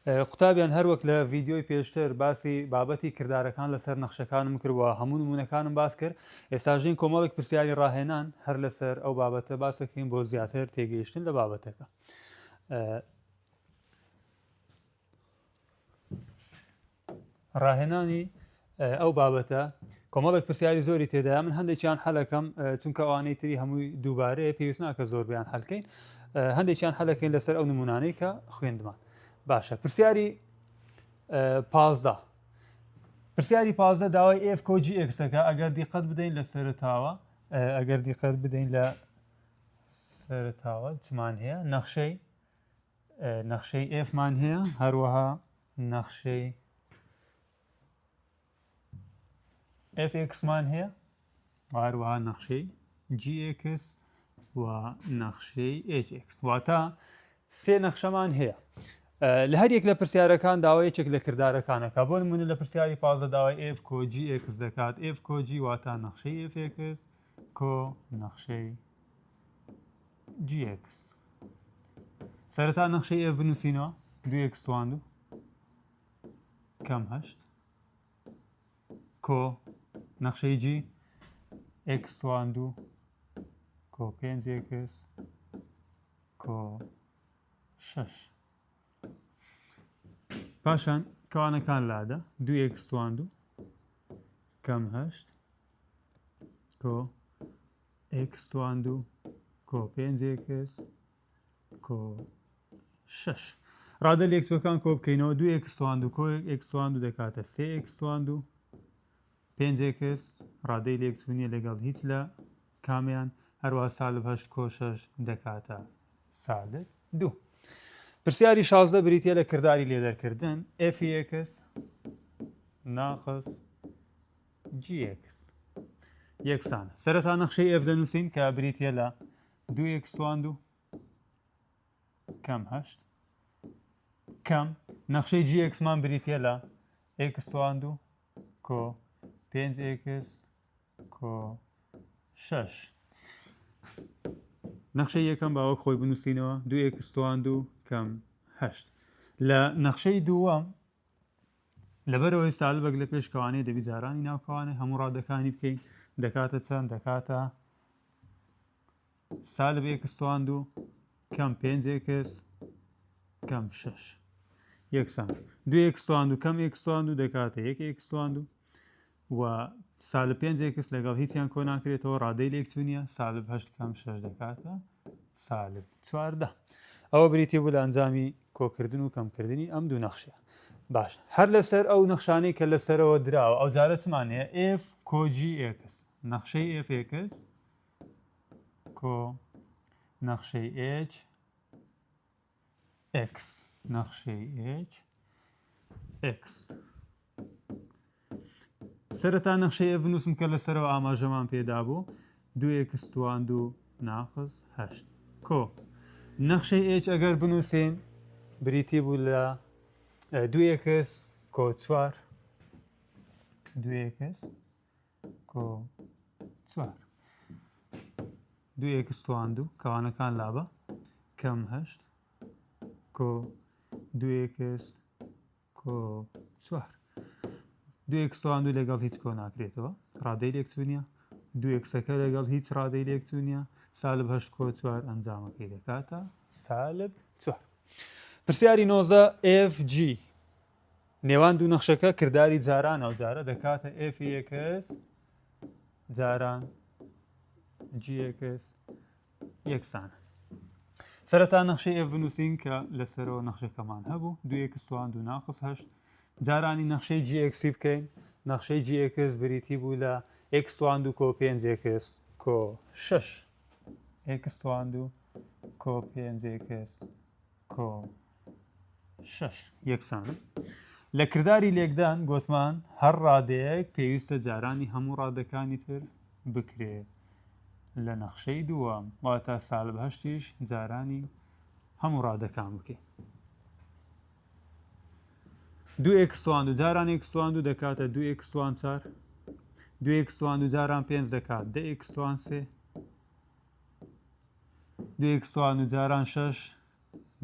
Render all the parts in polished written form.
قوتابیان هەروەک لە ڤیددیۆی پێشتر باسی بابەتی کردارەکان لەسەر نەخشەکانم کردووە هەموو نمونونەکانم باس کرد ئێستاژین کۆمەڵێک پرسیاری ڕاهێنان هەر لەسەر ئەو بابەتە باسەکەین بۆ زیاتر تێگەیشتن لە بابەتەکە. ڕاهێنانی ئەو بابەتە کۆمەڵێک پرسیاری زۆری تێدایە من هەندێکیان حەلەکەم چونکە ئەوانەی تری هەمووی دووبارەیە پێویست ناکە زۆر بیان هەلکەین هەندێکیان حەلەکەین لەسەر ئەو نمونانەی کە خوێندمان. باشە پرسیاری 15 پرسیاری 15 داوای f کۆجی ئەکسەکە ئەگەر دیقەت بدەین لە سەرتاوە ئەگەر دیقەت بدەین لە سەرتاوە چمان هەیە نەخشەی fمان هەیە هەروەها نەخشەی fxمان هەیە هەروەها نەخشەی gx و نەخشەی hx واتە سێ نەخشەمان هەیە. لە هەر یەک لە پرسیارەکان داوایەکێک لە کردارەکانەکە بۆ نمونە لە پرسیاری 15 داوای f کۆجی x دەکات f کۆجی واتە نەخشەی fx کۆ نەخشەی gx سەرەتا نەخشەی f بنووسینەوە 2x توان 2 کەم 8 کۆ نەخشەی g x توان 2 کۆ 5x کۆ 6 پاشان کەوانەکان لادە 2x توان 2 کەم 8 کۆ x توان 2 کۆ 5x کۆ 6 ڕادە لێکچوەکان کۆ بکەینەوە 2x توان 2 کۆ x توان 2 دەکاتە 3x توان 2 5x ڕادەی لێکچوونیە لەگەڵ هیچ لە کامیان هەروە سالب 8 کۆ 6 دەکاتە سالب 2. پرسیاری 16 بریتە لە کردداری لێدەرکردن fx ناقص gx یەکسانە سەرەتا نەخشەی f دەنووسین کە بریتە لە 2x توان 2 کەم 8 کەم نەخشەی gxمان بریتە لە x توان 2 کۆ 5x کۆ 6 نەخشەی یەکەم باوە خۆی بنووسینەوە 2x توان 2 کەم 8 لە نەخشەی دووەم لەبەرەوەی سالبەک لە پێشکەوانەیە دەبی جارانی ناوکەوانێ هەموو ڕادەکانی بکەین دەکاتە چەند دەکاتە سالب x توان 2 کەم 5x کەم 6 یەکسان 2x توان 2 کەم x توان 2 دەکاتە 1x توان 2 و سالب 5x لەگەڵ هیچیان کۆ ناکرێتەوە ڕادەی لێکچوونیە سالب 8 کەم 6 دەکاتە سالب 14 ئەوە بریتێ بوو لە ئەنجامی کۆکردن و کەمکردنی ئەم دوو نەخشە. باش هەر لەسەر ئەو نەخشانەی کە لەسەرەوە دراوە ئەو جارە چمانەیە f کۆجی x نەخشەی fx کۆ نەخشەی h x نەخشەی h x سەرەتا نەخشەی f بنووسم کە لەسەرەوە ئاماژەمان پێدا بوو 2x توان 2 ناقص 8 کۆ نەخشەی h ئەگەر بنووسین بریتی بوو لە 2x کۆ 4 2x کۆ 4 2x توان 2 کەوانەکان لابە کەم 8 کۆ 2x کۆ 4 2x توان 2 لەگەڵ هیچ کۆ ناکرێتەوە ڕادەی لێکچوونیە 2xەکە لەگەڵ هیچ ڕادەی لێکچوونیە سالب 8 کۆ 4 ئەنجامەکەی دەکاتە سالب 4. پرسیاری 19 fg نێوان دوو نەخشەکە کردداری جارانە و جارە دەکاتە fx جاران gx یەکسانە سەرەتا نەخشەی f بنووسین کە لەسەرەوە نەخشەکەمان هەبوو 2x توان 2 ناقص 8 جارانی نەخشەی gx بکەین نەخشەی gx بریتی بوو لە x توان 2 کۆ 5x کۆ 6 x توان 2 کۆ 5x کۆ 6 یەکسانە. لە کردداری لێکدان گوتمان هەر ڕادەیەک پێویستە جارانی هەموو ڕادەکانی تر بکرێت لە نەخشەی دووەم واتە سالب 8 جارانی هەموو ڕادەکان بکەین 2x توان 2 جاران x توان 2 دەکاتە 2x توان 4 2x توان 2 جاران 5 دەکات 10x توان 3 2x توان 2 جاران 6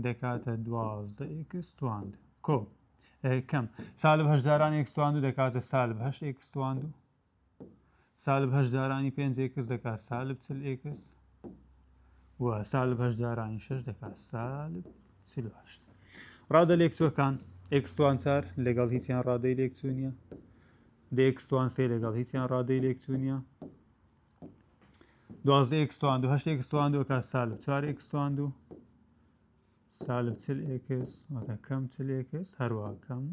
دەکاتە 12x توان 2 کۆ کەم سالب هەشدارانی x توان 2 دەکاتە سالب 8 x توان 2 سالب هەشدارانی 5 x دەکات سالب 40 x و سالب هەشدارانی 6 دەکات سالب 48 ڕادە لێکچووەکان x توان 4 لەگەڵ هیچیان ڕادەی لێکچوو نییە x توان 3 لەگەڵ هیچیان ڕادەی لێکچوو نییە 12 x توان 2 8 x توان 2 دەکات سالب 4 x توان 2 سالب 40 x وەکە کەم 40 x هەروەها کەم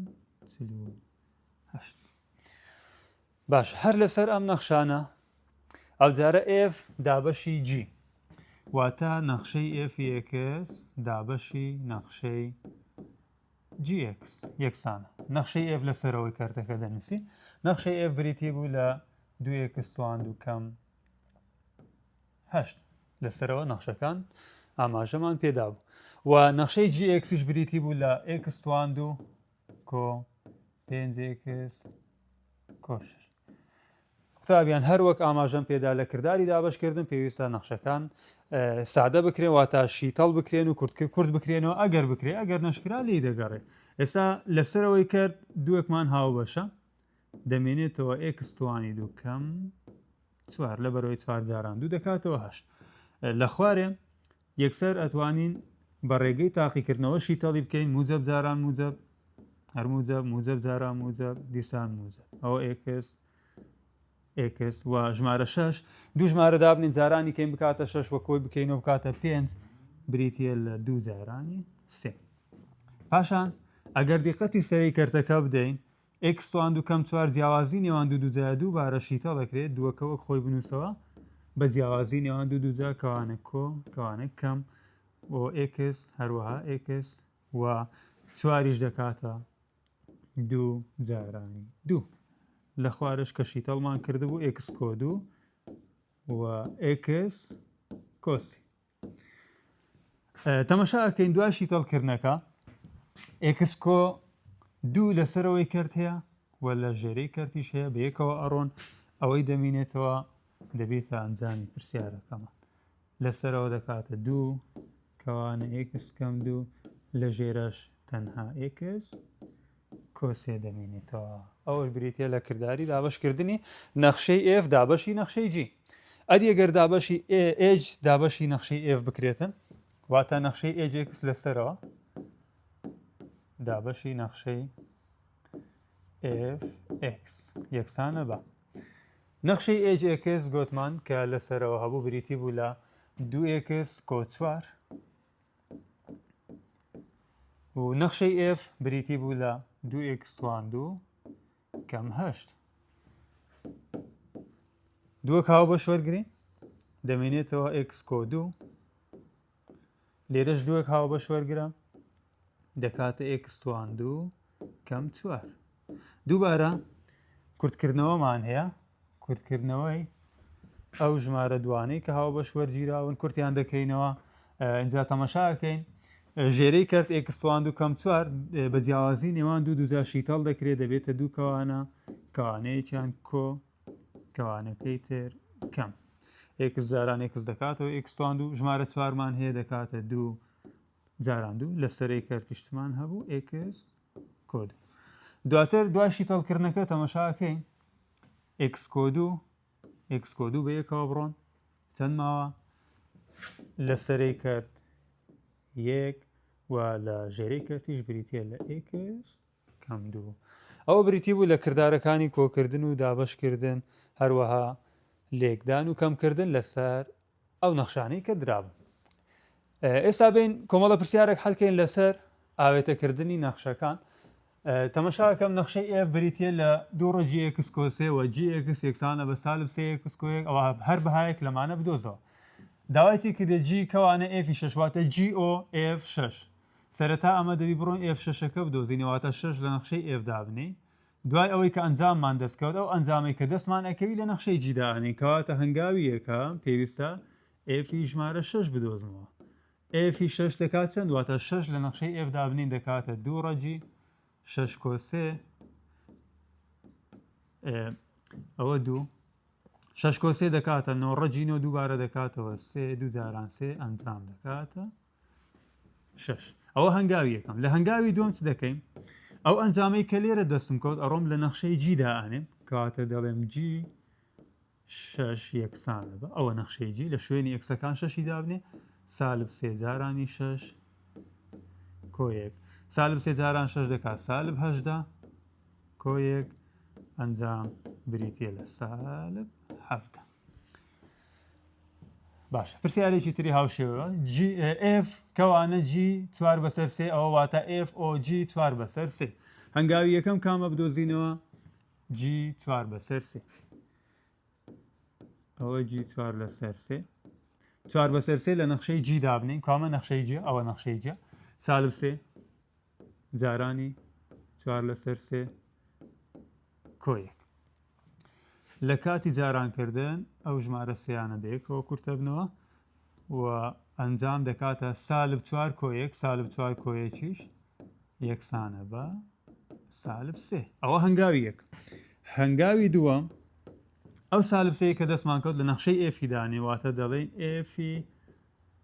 48 باش هەر لەسەر ئەم نەخشانە ئەوجارە f دابەشی g واتە نەخشەی f x دابەشی نەخشەی gx یەکسانە نەخشەی f لەسەرەوەی کەرتەکە دەنووسی نەخشەی f بریتی بوو لە 2x توان 2 کەم 8 لەسەرەوە نەخشەکان ئاماژەمان پێدا بوو و نەخشەی gxش بریتی بوو لە x توان 2 کۆ 5x کۆ 6 قوتابیان هەر وەک ئاماژەم پێدا لە کردداری دابشکردن پێویستە نەخشەکان سادە بکرێن واتە شیتەڵ بکرێن و کورد بکرێنەوە ئەگەر بکرێ ئەگەر نەشکرا لی دەگەڕێ ئێستا لەسەرەوەی کرد دووەکمان هاو بەشە دەمێنێتەوە x توانی 2 کەم 4 لە بەرەوەی 4 جاران 2 دەکاتەوە 8 لە خوارێ یەکسەر ئەتوانین بە ڕێگەی تاقیکردنەوە شیتەڵی بکەین موجب جاران موجب هەر موجب جاران موجب دیسان موجب ئەوە x و ژمارە 6 دوو ژمارە دابنین جارانی کەین بکاتە 6 وە کۆی بکەینەوە بکاتە 5 بریتە لە 2 جارانی 3 پاشان ئەگەر دیقەتی سەری کەرتەکە بدەین x توان 2 کەم 4 جیاوازی نێوان دوو جا دووبارە شیتە دەکرێت دووەکەوە خۆی بنووسەوە بە جیاوازی نێوان دوو جا کەوانە کۆ کەوانە کەم و x هەروەها x و 4ش دەکاتە 2 جارانی 2 لە خوارش کە شیتەڵمان کردبوو x کۆ 2 و x کۆسی تەمەشا ئەکەین دوای شیتەڵکردنەکە x کۆ 2 لەسەرەوەی کرد هەیە و لە ژێرەی کەرتیش هەیە بەیەکەوە ئەڕۆن ئەوەی دەمینێتەوە دەبێتە ئەنجامی پرسیارەکەمان لەسەرەوە دەکاتە 2 کەوانە x کەم 2 لە ژێرەش تەنها x کۆسێ دەمێنێتەوە ئەوە بریتە لە کردداری دابشکردنی نەخشەی f دابەشی نەخشەی g ئەدی ئەگەر دابەشی h دابەشی نەخشەی f بکرێتن واتە نەخشەی hx لەسەرەوە دابەشی نەخشەی fx یەکسانە بە نەخشەی hx گوتمان کە لەسەرەوە هەبوو بریتی بوو لە 2x کۆ 4 و نەخشەی f بریتی بوو لە 2x توان 2 کەم 8 دووەک هاو بەش وەرگرین دەمێنێتەوە x کۆ 2 لێرەش دووەک هاو بەش وەرگرم دەکاتە x توان 2 کەم 4 دووبارە کورتکردنەوەمان هەیە کورتکردنەوەی ئەو ژمارە دوانەی کە هاو بەش وەرگیراون کورتیان دەکەینەوە ئینجا تەمەشاکەین ژێرەی کرد x توان 2 کەم 4 بە جیاوازی نێوان دوو جا شیتەڵ دەکرێت دەبێتە دوو کەوانە کەوانەیەکیان کۆ کەوانەکەی تر کەم x جاران x دەکاتەوە x توان 2 ژمارە 4مان هەیە دەکاتە 2 جاران 2 لە سەرەی کەرتیشتمان هەبوو x کۆ 2 دواتر دوای شیتەڵکردنەکە تەمەشاکەین x کۆ 2 x کۆ 2 بەیەکەوە بڕۆن چەند ماوە لە سەرەی کرد 1 و لە ژێرەی کەرتیش بریتە لە x کەم 2 ئەوە بریتی بوو لە کردارەکانی کۆکردن و دابشکردن هەروەها لێکدان و کەمکردن لەسەر ئەو نەخشانەی کە درابن ئێستا بین کۆمەڵە پرسیارێک حەلکەین لەسەر ئاوێتەکردنی نەخشەکان تەمەشاکەم نەخشەی f بریتە لە 2 gx کۆ 3 و gx یەکسانە بە سالب 3x کۆ 1 ئەوە هەر بەهایەک لەمانە بدۆزەوە داواتی کردێ g کەوانە f 6 واتە GO f6 سەرەتا ئەمە دەبی بڕۆن f6ەکە بدۆزینەواتە 6 لە نەخشەی f دابنێ دوای ئەوەی کە ئەنجاممان دەستکەوت ئەو ئەنجامی کە دەستمان ئەکەوی لە نەخشەی g داهێنی کەواتە هەنگاوی یەکە پێویستە f ژمارە 6 بدۆزنەوە f 6 دەکات چەند واتە 6 لە نەخشەی f دابنین دەکاتە 2 g 6 کۆ 3 ئەوە 2 6 کۆ 3 دەکاتە 9 g دووبارە دەکاتەوە 3 2 جاران 3 ئەنجام دەکاتە 6 ئەوە هەنگاوی یەکەم لە هەنگاوی دوم چ دەکەین ئەو ئەنجامەی کە لێرە دەستم کەوت ئەڕۆم لە نەخشەی جیدا ئەنێم کەواتە دەڵێم جی 6 یەکسانە بە ئەوە نەخشەی جی لە شوێنی ئەکسەکان شەشی دابنێ سالب سێ جارانی 6 کۆیەک سالب سێ جاران 6 دەکات سالب 18 کۆیەک ئەنجام بریتە لە سالب 7. باشە پرسیارێکی تری هاوشێوە F کەوانە G 4 بەسەر 3 ئەوە واتە FOG 4 بەسەر 3 هەنگاوی یەکەم کامە بدۆزینەوە G 4 بەسەر 3 ئەوە G 4 لەسەر 3 4 بەسەر 3 لە نەخشەی G دابنین کامە نەخشەی G ئەوە نەخشەی G سالب 3 جارانی 4 لەسەر 3 کۆیەک لە کاتی جارانکردن ئەو ژمارە سیانە بەیەکەوە کورتە بنەوە و ئەنجام دەکاتە سالب 4 کۆیەک سالب 4 کۆیەکیش یەکسانە بە سالب 3 ئەوە هەنگاوی یەک هەنگاوی دووەم ئەو سالب 3 کە دەستمان کەوت لە نەخشەی ئێفی دانی واتە دەڵێن ئێفی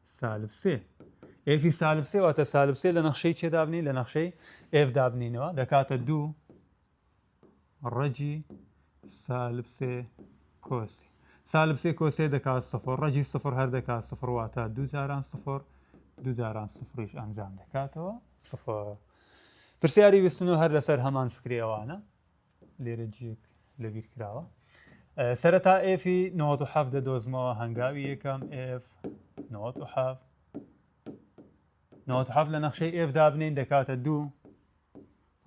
سالب 3 ئێفی سالب 3 واتە سالب 3 لە نەخشەی چێ دابنین لە نەخشەی ئێف دابنینەوە دەکاتە 2 ڕەجی سالب 3 کۆسی سالب 3 کۆسێ دەکات سفر ڕەجی سفر هەر دەکات سفر واتە 2 جاران سفر 2 جاران سفریش ئەنجام دەکاتەوە سفر پرسیاری ویستن و هەر لەسەر هەمان فکری ئەوانە لێرە جێک لەبیر کراوە سەرەتا ئێفی 97 دەدۆزمەوە هەنگاوی یەکەم ئێف 97 97 لە نەخشەی ئێف دابنین دەکاتە 2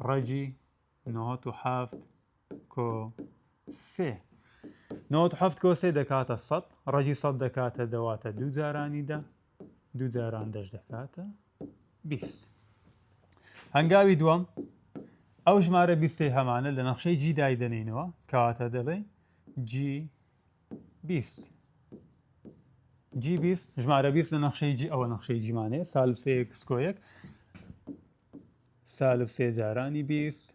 ڕەجی 97 کۆ 3 97 کۆ 3 دەکاتە 100 ڕەجی 100 دەکاتە دەواتە 2 جارانیدا 2 جاران دەش دەکاتە 20 هەنگاوی دووەم ئەو ژمارە 20 هەمانە لە نەخشەی جی دای دەنینەوە کەواتە دەڵێ جی 20 جی 20 ژمارە 20 لە نەخشەی جی ئەوە نەخشەی جیمانەیە سالب 3 ئێکس کۆیەک سالب 3 جارانی 20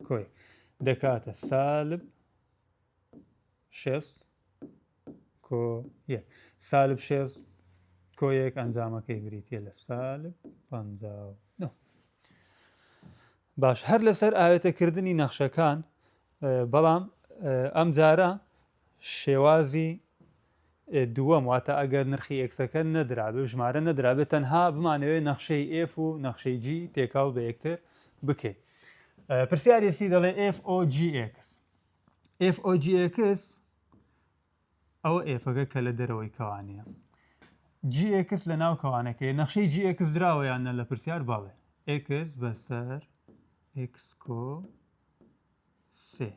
کۆی دەکاتە سالب 6 کۆ 1 سالب 6 کۆ 1 ئەنجامەکەی بریتە لە سالب 59 باش هەر لەسەر ئاوێتەکردنی نەخشەکان بەڵام ئەم جارە شێوازی دووەم واتە ئەگەر نرخی ئێکسەکە نەدرابێ ژمارە نەدرابێت تەنها بمانەوێت نەخشەی ئێف و نەخشەی جی تێکاو بە یەکتر بکەیت پرسیارێسی دەڵێ FOGX FOGX ئەوە ئێفەکە کە لە دەرەوەی کەوانەیە GX لە ناو کەوانەکەی نەخشەی GX دراوە یانە لە پرسیار باڵێ X بەسەر X کۆ 3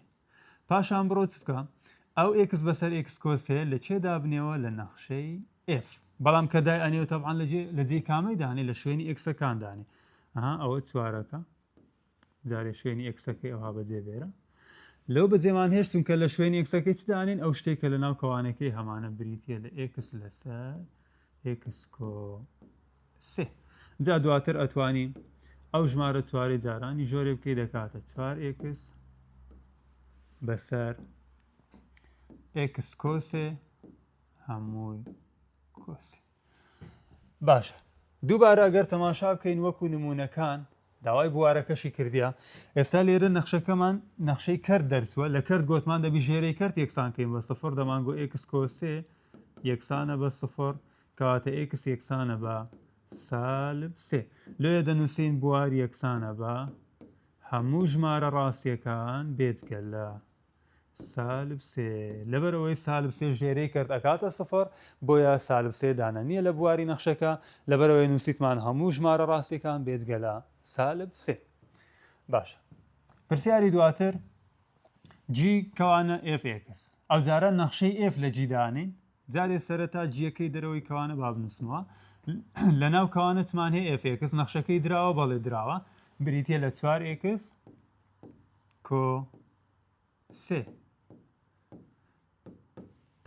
پاشان بڕۆ چ بکە ئەو X بەسەر X کۆ 3 لە چێ دابنێەوە لە نەخشەی F بەڵام کە دای ئەنێوە تەبعاً لە جێ کامی دانی لە شوێنی ئێکسەکان دانی ئەوە چوارەکە جارێ شوێنی ئێکسەکەی ئەوها بەجێ بێرە لەو بەجێمان هێشتم کە لە شوێنی ئێکسەکەی چ دانین ئەو شتێکە لە ناو کەوانەکەی هەمانە بریتە لە X لەسەر X کۆ 3 جا دواتر ئەتوانین ئەو ژمارە چوارەی جارانی ژۆرێ بکەی دەکاتە 4X بەسەر X کۆ 3 هەمووی کۆ 3 باشە دووبارە ئەگەر تەماشا بکەین وەکو نمونونەکان داوای بوارەکەشی کردیا ئێستا لێرە نەخشەکەمان نەخشەی کەرد دەرچووە لە کەرد گۆتمان دەبی ژێرەی کەرد یەکسانکەین بە سفر دەمانگۆ X کۆ 3 یەکسانە بە سفر کەواتە X یەکسانە بە سالب 3 لێ دەنووسین بوار یەکسانە بە هەموو ژمارە ڕاستیەکان بێجگە لە سالب 3 لەبەرەوەی سالب 3 ژێرەی کرد ئەکاتە سفر بۆیە سالب 3 دانە نییە لە بواری نەخشەکە لەبەرەوەی نووسیتمان هەموو ژمارە ڕاستیەکان بێجگە لە سالب 3 باشە پرسیاری دواتر جی کەوانە FX ئەو جارە نەخشەی F لە جیدانین جارێ سەرەتا جیەکەی دەرەوەی کەوانە بابنووسمەوە لە ناو کەوانەتمان هەیە FX نەخشەکەی دراوە بەڵێ دراوە بریتە لە 4X کۆ 3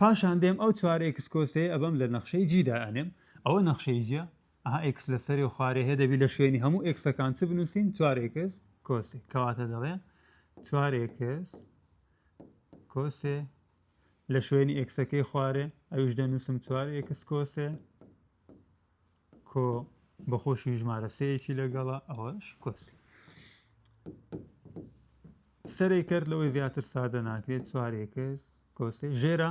پاشان دێم ئەو 4X کۆ 3 ئەبەم لە نەخشەی جیدا ئەنێم ئەوە نەخشەی جیە X لەسەری و خوارێ هەیە دەبی لە شوێنی هەموو ئێکسەکان چ بنووسین 4X کۆ 3 کەواتە دەڵێ 4X کۆ 3 لە شوێنی ئێکسەکەی خوارێ ئەوش دەنووسم 4X کۆ 3 کۆ بەخۆشی ژمارە سەیەکی لەگەڵە ئەوەش کۆ 3 سەری کرد لەوەی زیاتر سادە ناکرێت 4x کۆسێ ژێرە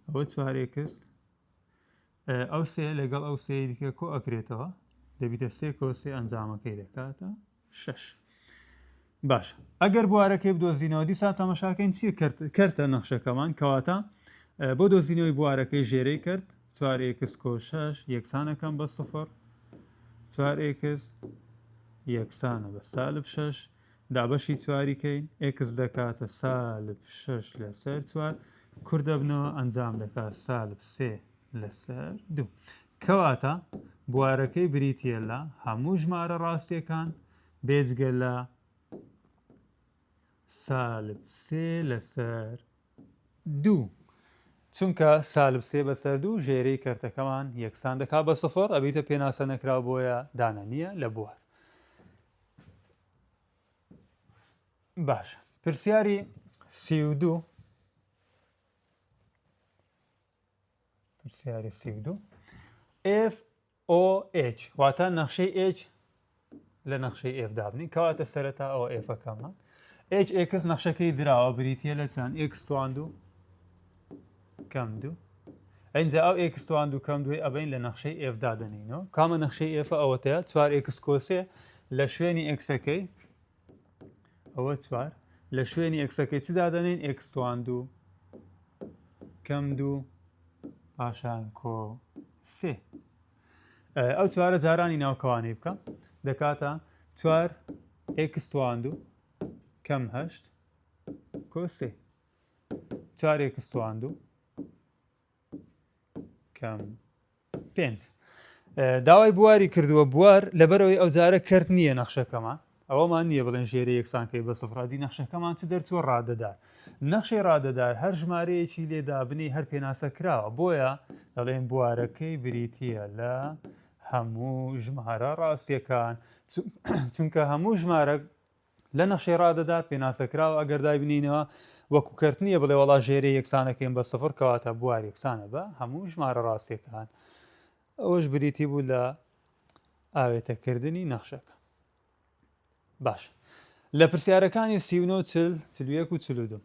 ئەوە 4x ئەو سێ لەگەڵ ئەو سێ دیکە کۆ ئەکرێتەوە دەبیتە 3 کۆسێ ئەنجامەکەی دەکاتە 6 باش ئەگەر بوارەکەی بدۆزینەوە دیسان تەماشاکەین چی کردە نەخشەکەمان کەواتە بۆ دۆزینەوەی بوارەکەی ژێرەی کرد 4x کۆ 6 یەکسانەکەم بە 0 4x یەکسانە بە سالب 6 دابەشی چواریکەین x دەکاتە سالب 6 لەسەر 4 کوردە بنەوە ئەنجام دەکات سالب 3 لەسەر 2 کەواتە بوارەکەی بریتە لە هەموو ژمارە ڕاستیەکان بێجگە لە سالب 3 لەسەر 2 چونکە سالب 3 بەسەر 2 ژێرەی کەرتەکەمان یەکسان دەکات بە 0 ئەبیتە پێناسە نەکراو بۆیە دانە نییە لە بوار. باش پرسیاری 32 پرسیاری 32 FOH واتە نەخشەی H لە نەخشەی F دابنی کەواتە سەرەتا ئەوە Fەکەمە HX نەخشەکەی دراوە بریتە لە چەند x توان 2 کەم 2 ئەینجا ئەو x توان 2 کەم 2 ئەبین لە نەخشەی F دادەنینەوە کامە نەخشەی F ئەوەتەیە 4x کۆسێ لە شوێنی xەکەی ئەوە 4 لە شوێنی xەکەی چ دادەنین x توان 2 کەم 2 پاشان کۆ 3 ئەو چوارە جارانی ناوکەوانی بکەم دەکاتە 4 x توان 2 کەم 8 کۆ 3 4 x توان 2 کەم 5 داوای بواری کردووە بوار لەبەرەوەی ئەو جارە کرد نییە نەخشەکەمان ئەوەمان نییە بڵێن ژێرە یەکسانکەی بە سفرادی نەخشەکەمان چ دەرچوە ڕادەدار نەخشەی ڕادەدار هەر ژمارەیەکی لێدا بنی هەر پێناسە کراوە بۆیە دەڵێن بوارەکەی بریتە لە هەموو ژمارە ڕاستیەکان چونکە هەموو ژمارە لە نەخشەی ڕادەدار پێناسەکراوە ئەگەر دابنینەوە وەکو کرد نییە بڵێ وەڵا ژێرە یەکسانەکەین بە 0 کەواتە بوار یەکسانە بە هەموو ژمارە ڕاستیەکان ئەوەش بریتی بوو لە ئاوێتەکردنی نەخشەکە. باش لە پرسیارەکانی 39 41 و 42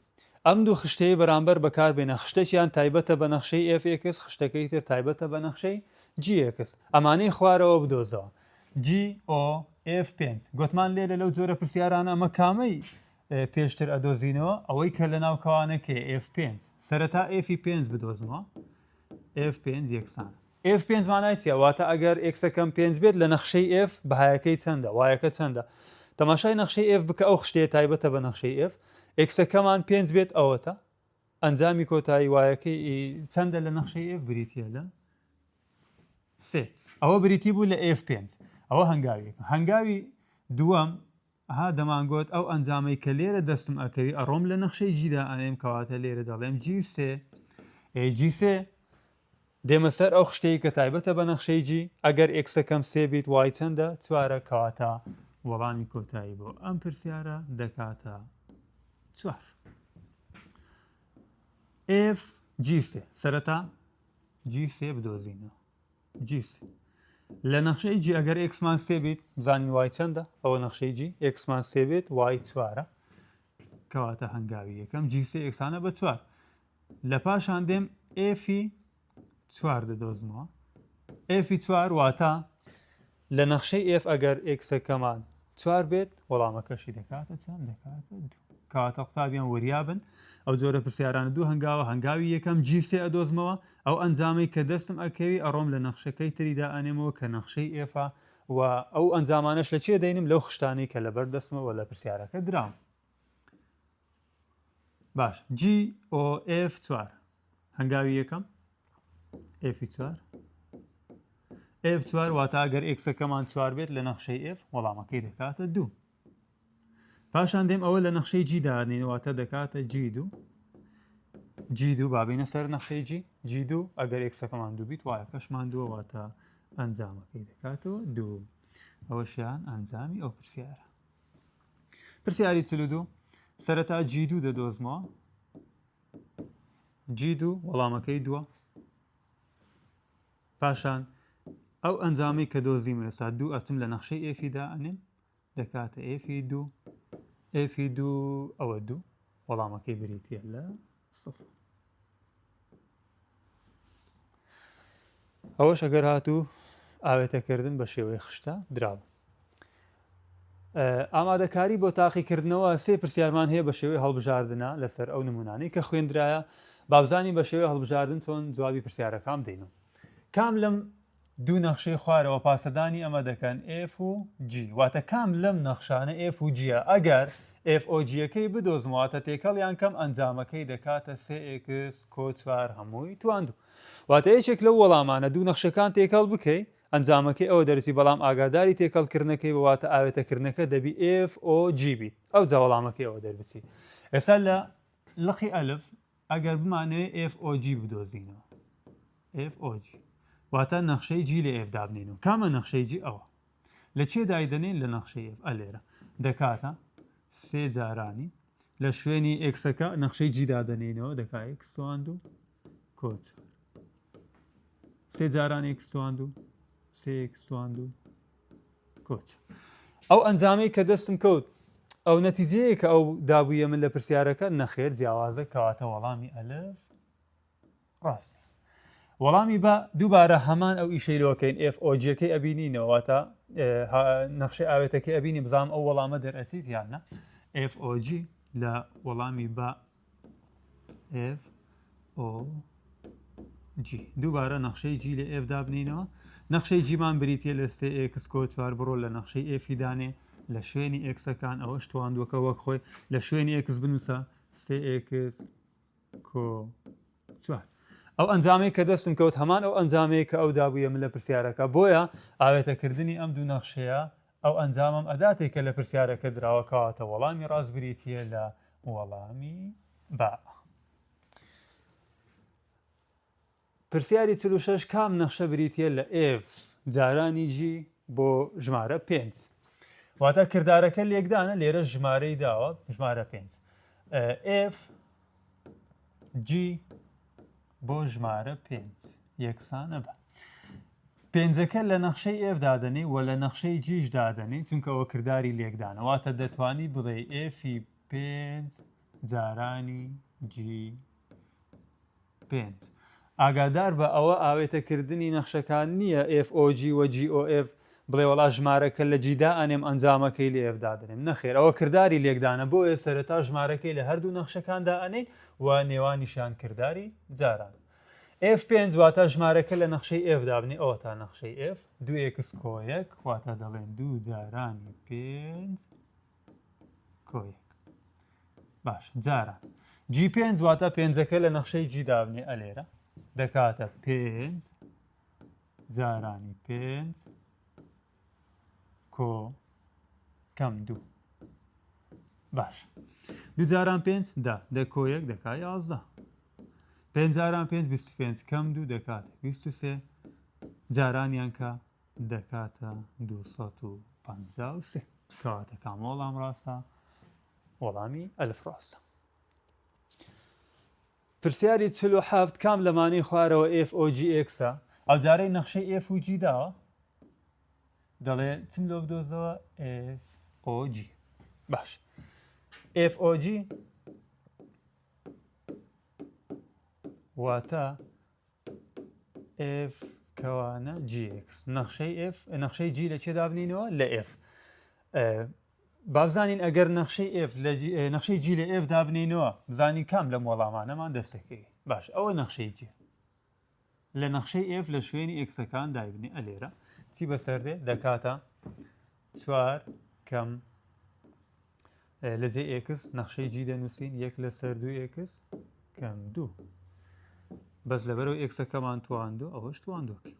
ئەم دوو خشتەیە بەرامبەر بەکاربێنە خشتێکیان تایبەتە بە نەخشەی FX خشتەکەی تر تایبەتە بە نەخشەی GX ئەمانەی خوارەوە بدۆزەوە GOF5 گوتمان لێرە لەو جۆرە پرسیارانە ئەمە کامەی پێشتر ئەدۆزینەوە ئەوەی کە لە ناوکەوانەکە F5 سەرەتا F5 بدۆزمەوە F5 یەکسان F5 مانای چیە واتە ئەگەر Xەکەم 5 بێت لە نەخشەی F بەهایەکەی چەندە وایەکە چەندە تەماشای نەخشەی F بکە ئەو خشتەیە تایبەتە بە نەخشەی F Xەکەمان 5 بێت ئەوەتە ئەنجامی کۆتایی وایەکەی چەندە لە نەخشەی F بریتە لە 3 ئەوە بریتی بوو لە F5 ئەوە هەنگاویەکە هەنگاوی دووەم ها دەمانگوت ئەو ئەنجامەی کە لێرە دەستم ئەکەوی ئەڕۆم لە نەخشەی جیدا ئەنێم کەواتە لێرە دەڵێم G3 دێمە سەر ئەو خشتەی کە تایبەتە بە نەخشەی G ئەگەر Xەکەم 3 بیت وای چەندە 4 کەواتە وەڵامی کۆتایی بۆ ئەم پرسیارە دەکاتە 4 F G3 سەرەتا G3 بدۆزینەوە G3 لە نەخشەی G ئەگەر Xمان 3 بیت زانین وای چەندە ئەوە نەخشەی G Xمان 3 بیت وای 4 کەواتە هەنگاوی یەکەم G3 یەکسانە بە 4 لە پاشان دێم F 4 دەدۆزمەوە F 4 واتە لە نەخشەی F ئەگەر Xەکەمان 4 بێت وەڵامەکەشی دەکاتە چەند دەکاتە 2 کەواتە قوتابیان وەریابن ئەو جۆرە پرسیارانە دوو هەنگاوە هەنگاوی یەکەم G3 ئەدۆزمەوە ئەو ئەنجامی کە دەستم ئەکەوی ئەڕۆم لە نەخشەکەی تریدا ئەنێمەوە کە نەخشەی F و ئەو ئەنجامانش لە چێ دەینم لەو خشتانی کە لەبەر دەستمەوە لە پرسیارەکە درام. باش GOF 4 هەنگاوی یەکەم F4 F4 واتە ئەگەر Xەکەمان 4 بێت لە نەخشەی F وەڵامەکەی دەکاتە 2 پاشان دێم ئەوە لە نەخشەی G دانێنەواتە دەکاتە G2 بابینە سەر نەخشەی G2 ئەگەر Xەکەمان 2 بیت وایە کەشمان 2 واتە ئەنجامەکەی دەکاتەوە 2 ئەوەشیان ئەنجامی ئەو پرسیارە. پرسیاری 42 سەرەتا G2 دەدۆزمەوە G2 وەڵامەکەی 2 پاشان ئەو ئەنجامی کە دۆزیم ئێستا 2 ئەچم لە نەخشەی Fدا ئەنێم دەکاتە F2 ئێفی دوو ئەوە دوو وەڵامەکەی بریتە لە سفر. ئەوەش ئەگەر هاتوو ئاوێتەکردن بە شێوەی خشتە دراوە. ئامادەکاری بۆ تاقیکردنەوە سێ پرسیارمان هەیە بە شێوەی هەڵبژاردنە لەسەر ئەو نمونانەی کە خوێندرایە بابزانین بە شێوەی هەڵبژاردن چۆن جوابی پرسیارەکان بدەینەوە. کام لەم دوو نەخشەی خوارەوە پاسەدانی ئەمە دەکەن F و G واتە کام لەم نەخشانە F و Gە ئەگەر FOGەکەی بدۆزمەواتە تێکەڵیان کەم ئەنجامەکەی دەکاتە 3x کۆ4 هەمووی تواندوو. واتە یەکێک لەو وەڵامانە دوو نەخشەکان تێکەڵ بکەی ئەنجامەکەی ئەوە دەرسی بەڵام ئاگاداری تێکەڵکردنەکەی بواتە ئاوێتەکردنەکە دەبی FOG بیت ئەو جاوەڵامەکەی ئەوە دەربچی. ئێستا لە لقی ئەلف ئەگەر بمانەوێت FOG بدۆزینەوە FOG واتە نەخشەی G لە F دابنینەوە. کامە نەخشەی G ئەوە لە چێ دایدەنین لە نەخشەی F ئەلێرە دەکاتە سێ جارانی لە شوێنی ئێکسەکە نەخشەی G دادەنینەوە دەکات x تواندوو کۆچ سێ جاران x تواندوو سێ x تواندوو کۆچ. ئەو ئەنجامەی کە دەستم کەوت ئەو نەتیجەیە کە ئەو دابوویە من لە پرسیارەکە نەخێر جیاوازە کەواتە وەڵامی ئەلف ڕاست. وەڵامی بە دووبارە هەمان ئەو ئیشەیلۆکەین FOGەکەی ئەبینینەوە واتە نەخشەی ئاوێتەکەی ئەبینی بزانام ئەو وەڵامە دەرئەچیت یاننا FOG لە وەڵامی بە FOG دووبارە نەخشەی G لە F دابنینەوە نەخشەی Gمان بریتە لە 3x کۆ4 بڕۆ لە نەخشەی Fی دانێ لە شوێنی ئێکسەکان ئەوەش تواندووەکە وەک خۆی لە شوێنی x بنووسە 3x کۆ4. ئەو ئەنجامەی کە دەستم کەوت هەمان ئەو ئەنجامەیە کە ئەو دابوویە من لە پرسیارەکە بۆیە ئاوێتەکردنی ئەم دوو نەخشەیە ئەو ئەنجامم ئەداتێکە لە پرسیارەکە دراوەکەواتە وەڵامی ڕاستبریتە لە وەڵامی با. پرسیاری 46 کام نەخشە بریتە لە F جارانی G بۆ ژمارە 5 واتە کردارەکە لێکدانە لێرە ژمارەی داوە ژمارە 5 F G بۆ ژمارە 5 یەکسانە بە پێنجەکە لە نەخشەی F دادەنی و لە نەخشەی Gش دادەنی چونکە ئەوە کردداری لێکدانە واتە دەتوانی بڵێ Fی 5 جارانی G 5 ئاگادار بە ئەوە ئاوێتەکردنی نەخشەکان نییە FOG و GOF بڵێ وەڵا ژمارەکە لە جیدا ئەنێم ئەنجامەکەی لە F دادنێم نەخێر ئەوە کردداری لێکدانە بۆیە سەرەتا ژمارەکەی لە هەردوو نەخشەکاندا ئەنین و نێوانیشان کردداری جاران. F5 واتە ژمارەکە لە نەخشەی F دابنی ئەوە تا نەخشەی F 2x کۆ1 واتە دەڵێن دوو جارانی 5 کۆ1 باش جاران. G5 واتە پێنجەکە لە نەخشەی G دابنی ئەلێرە دەکاتە 5 جارانی 5 کۆ کەم دوو باش دوو جاران 5 دە کۆ1 دەکا 11 5 جاران 5 25 کەم دوو دەکات 23 جارانیان کە دەکاتە 253 کەواتە کام وەڵام ڕاستە وەڵامی ئەلف ڕاستە. پرسیاری 47 کام لەمانەی خوارەوە FOGX ئەو جارەی نەخشەی F و G داوە دەڵێ چم لۆ بدۆزەوە FOG باش FOG واتە F کەوانە GX نەخشەی F نەخشەی G لە چێ دابنینەوە لە F بابزانین ئەگەر نەخشەی F لە نەخشەی G لە F دابنینەوە بزانین کام لەم وەڵامانەمان دەستەکەی باش ئەوە نەخشەی G لە نەخشەی F لە شوێنی ئێکسەکان دایبنی ئەلێرە چی بەسەردێ دەکاتە 4 کەم لە جێ x نەخشەی G دەنووسین 1 لەسەر 2x کەم 2 بەس لەبەرەوە ئێکسەکەمان تواندوو ئەوەش تواندووەکەی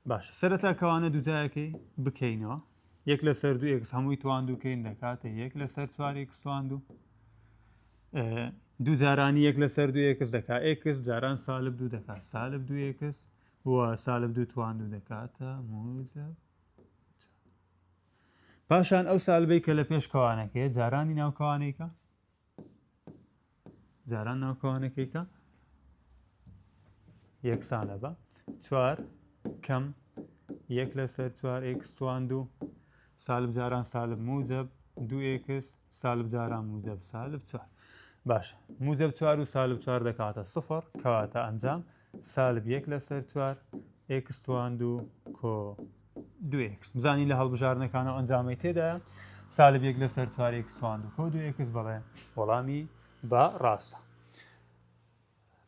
باش سەرەتا کەوانە دووجایەکەی بکەینەوە 1 لەسەر 2x هەمووی تواندووکەین دەکاتە 1 لەسەر 4x تواندوو دوو جارانی 1 لەسەر 2x دەکات x جاران سالب 2 دەکات سالب 2x و سالب 2 تواندوو دەکاتە موجب پاشان ئەو سالبەی کە لە پێش کەوانەکەی جارانی ناوکەوانەیەکە جاران ناوکەوانەکەیکە یەکسانە بە 4 کەم 1 لەسەر 4x تواندوو سالب جاران سالب موجب 2x سالب جاران موجب سالب 4 باش موجب 4 و سالب 4 دەکاتە 0 کەواتە ئەنجام سالب 1 لەسەر 4 x توان 2 کۆ 2x بزانین لە هەڵبژارنەکانەوە ئەنجامی تێدایە سالب 1 لەسەر 4 x توان 2 کۆ 2x بەڵێ وەڵامی بە ڕاستە.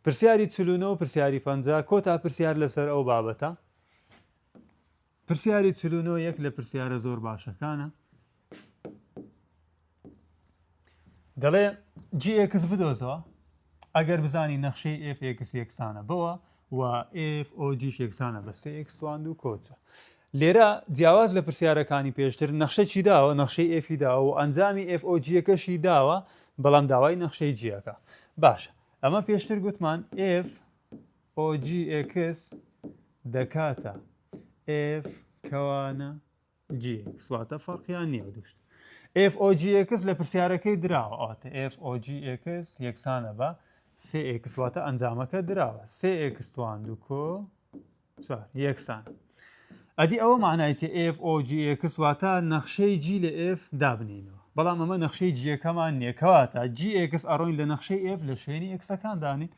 پرسیاری 49 و پرسیاری 50 کۆتا پرسیار لەسەر ئەو بابەتە. پرسیاری 49 یەک لە پرسیارە زۆر باشەکانە. دەڵێ gx بدۆزەوە ئەگەر بزانی نەخشەی fx یەکسانە بەوە و f(o)g یەکسانە بە 3x توان 2 کۆ 4 لێرە جیاواز لە پرسیارەکانی پێشتر نەخشە چی داوە نەخشەی f داوە و ئەنجامی f(o)g-یەکەشی داوە بەڵام داوای نەخشەی g-یەکە باشە ئەمە پێشتر گوتمان f(o)g(x) دەکاتە f کەوانە gx واتە فەرقیان نییە دوشت f(o)g(x) لە پرسیارەکەی دراوە ئەواتە f(o)g(x) یەکسانە بە 3x واتە ئەنجامەکە دراوە 3x توان 2 کۆ 4 یەکسان ئەدی ئەوە معنای چێ f(o)g(x) واتە نەخشەی g لە f دابنینەوە بەڵام ئەمە نەخشەی g-یەکەمان نییە کەواتە gx ئەڕۆین لە نەخشەی f لە شوێنی x-ەکان دانین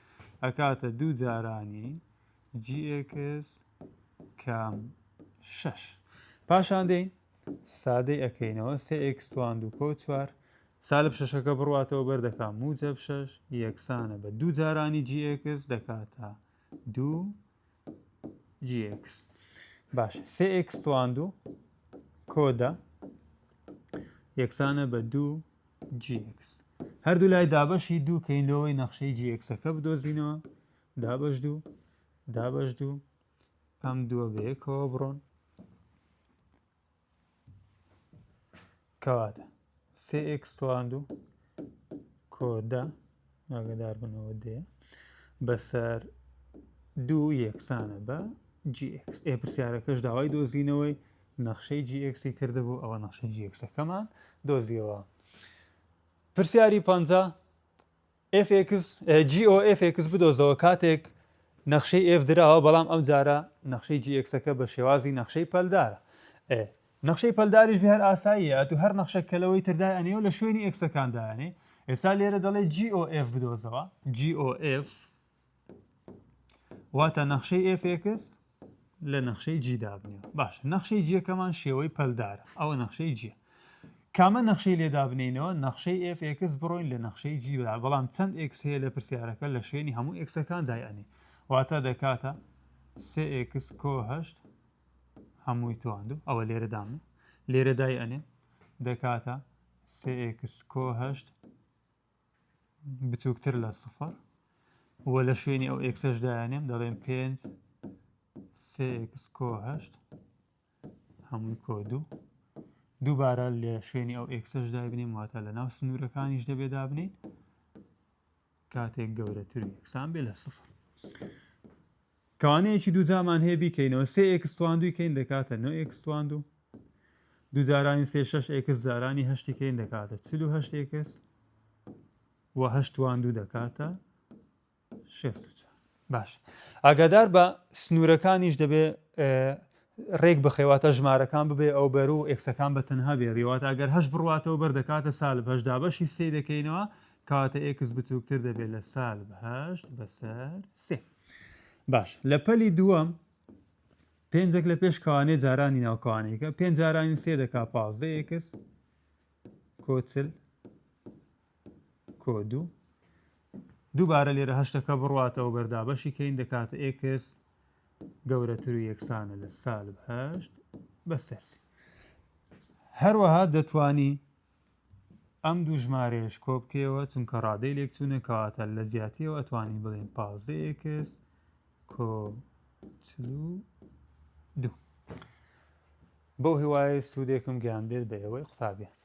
ئەکاتە 2 جارانی gx کام 6 پاشان دەین سادەی ئەەکەینەوە 3x توان 2 کۆ 4 سالب 6ەکە بڕواتەوە بەردەکات موجب 6 یەکسانە بە 2 جارانی gx دەکاتە 2 gx باش 3x توان 2 کۆدا یەکسانە بە 2 gx هەردوو لای دابەشی 2 کەینەوەی نەخشەی gx-ەکە بدۆزینەوە دابەش 2 دابەش 2 ئەم دووە بەیەکەوە بڕۆن کەواتە 3x توان 2 کۆدا ئاگادار بنەوە دێ بەسەر 2 یەکسانە بە gx پرسیارەکەش داوای دۆزینەوەی نەخشەی gx-ی کردبوو ئەوە نەخشەی gx-ەکەمان دۆزیەوە. پرسیاری 50 gofx بدۆزەوە کاتێک نەخشەی f دراوە بەڵام ئەم جارە نەخشەی gx-ەکە بە شێوازی نەخشەی پەلدارە نەخشەی پەلداریش بە هەر ئاساییە تو هەر نەخشە کەلەوەی تردای ئەنێەوە لە شوێنی x-ئەکان دایانێ ئێستا لێرە دەڵێ gof بدۆزەوە gof واتە نەخشەی fx لە نەخشەی g دابنێەوە باش نەخشەی g-یەکەمان شێوەی پەلدارە ئەوە نەخشەی g کامە نەخشەی لێدا بنینەوە نەخشەی fx بڕۆین لە نەخشەی g بەڵام چەند x هەیە لە پرسیارەکە لە شوێنی هەموو x-ئەکان دایانێ واتە دەکاتە 3x کۆ 8 هەمووی توان 2 ئەوە لێرە دامن لێرە دای ئەنێ دەکاتە 3x کۆ 8 بچووکتر لە 0 وە لە شوێنی ئەو x-ئەش دایانێم دەڵێن 5 3x کۆ 8 هەمووی کۆ 2 دووبارە لە شوێنی ئەو x-ئەش دابنین واتە لە ناو سنوورەکانیش دەبێ دابنین کاتێک گەورەتر یەکسان بێ لە 0 کەوانەیەکی دوو جامان هەیە بیکەینەوە 3x توان 2 کەین دەکاتە 9x توان 2 دوو جارانی 3 6x جارانی 8 کەین دەکاتە 48x و 8 توان 2 دەکاتە 64 باش ئاگادار بە سنوورەکانیش دەبێ ڕێک بخەواتە ژمارەکان ببێ ئەو بەر و x-ئەکان بە تەنها بێ ڕێواتە ئەگەر 8 بڕواتەوە بەردەکاتە سالب 8 دابەشی 3 دەکەینەوە کاتە x بچووکتر دەبێت لە سالب 8 بەسەر 3 باش لە پەلی دووەم پێنجێک لە پێش کەوانێ جارانی ناوکەوانەیەکە 5 جارانی 3 دەکات 15x کۆچل کۆ 2 دووبارە لێرە هەشتەکە بڕواتەوە بەردابەشی کەین دەکاتە x گەورەتر و یەکسانە لە سالب 8 بەسەر 3 هەروەها دەتوانی ئەم دوو ژمارەیەش کۆ بکەوە چونکە ڕادەی لێکچوونە کەواتە لە جیاتیەوە ئەتوانین بڵێن 15x کۆ 42 بەو هیوایە سوودێکم گیان بێت بە ئەوەی قوتابیان